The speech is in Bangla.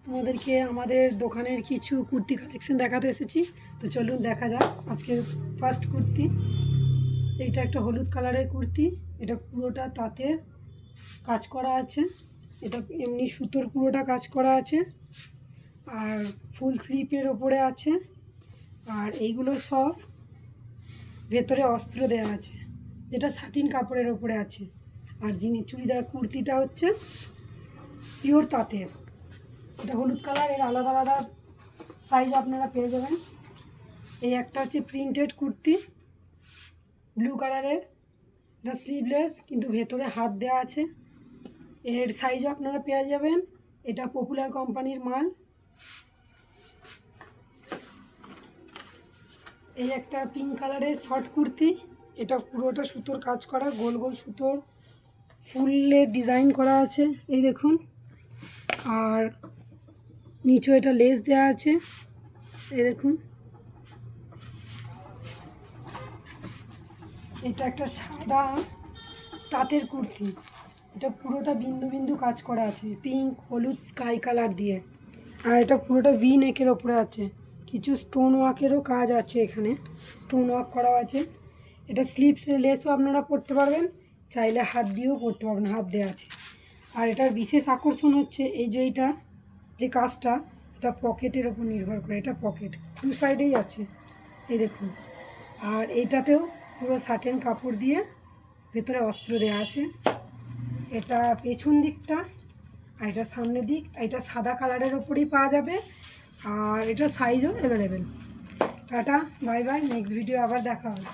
তোমাদেরকে আমাদের দোকানের কিছু কুর্তি কালেকশন দেখাতে এসেছি। তো চলুন দেখা যাক আজকের ফার্স্ট কুর্তি। এইটা একটা হলুদ কালারের কুর্তি, এটা পুরোটা তাঁতের কাজ করা আছে, এটা এমনি সুতোর পুরোটা কাজ করা আছে আর ফুল স্লিপের ওপরে আছে। আর এইগুলো সব ভেতরে অস্ত্র দেওয়া আছে, যেটা সাটিন কাপড়ের ওপরে আছে। আর যিনি চুড়িদার কুর্তিটা হচ্ছে পিওর তাঁতের, এটা হলুদ কালার, এর আলাদা আলাদা সাইজ আপনারা পেয়ে যাবেন। এই একটা হচ্ছে প্রিন্টেড কুর্তি ব্লু কালারের, এটা স্লিভলেস কিন্তু ভেতরে হাত দেওয়া আছে, এর সাইজও আপনারা পেয়ে যাবেন। এটা পপুলার কোম্পানির মাল। এই একটা পিঙ্ক কালারের শর্ট কুর্তি, এটা পুরোটা সুতোর কাজ করা, গোল গোল সুতোর ফুলের ডিজাইন করা আছে এই দেখুন। আর নিচেও এটা লেস দেওয়া আছে এই দেখুন। এটা একটা সাদা তাঁতের কুর্তি, এটা পুরোটা বিন্দু বিন্দু কাজ করা আছে পিঙ্ক হলুদ স্কাই কালার দিয়ে। আর এটা পুরোটা ভি নেকের ওপরে আছে, কিছু স্টোন ওয়ার্কেরও কাজ আছে, এখানে স্টোন ওয়ার্ক করা আছে। এটা স্লিভসের লেসও আপনারা পরতে পারবেন, চাইলে হাত দিয়েও পরতে পারবেন, হাত দেওয়া আছে। আর এটার বিশেষ আকর্ষণ হচ্ছে এই যে এইটা যে কাজটা, এটা পকেটের ওপর নির্ভর করে, এটা পকেট দু সাইডেই আছে এই দেখুন। আর এইটাতেও পুরো সাটেন কাপড় দিয়ে ভেতরে অস্ত্র দেওয়া আছে। এটা পেছন দিকটা আর এটা সামনের দিক, এটা সাদা কালারের ওপরেই পাওয়া যাবে। আর এটা সাইজও available. Tata, bye bye, next video আবার দেখা হবে।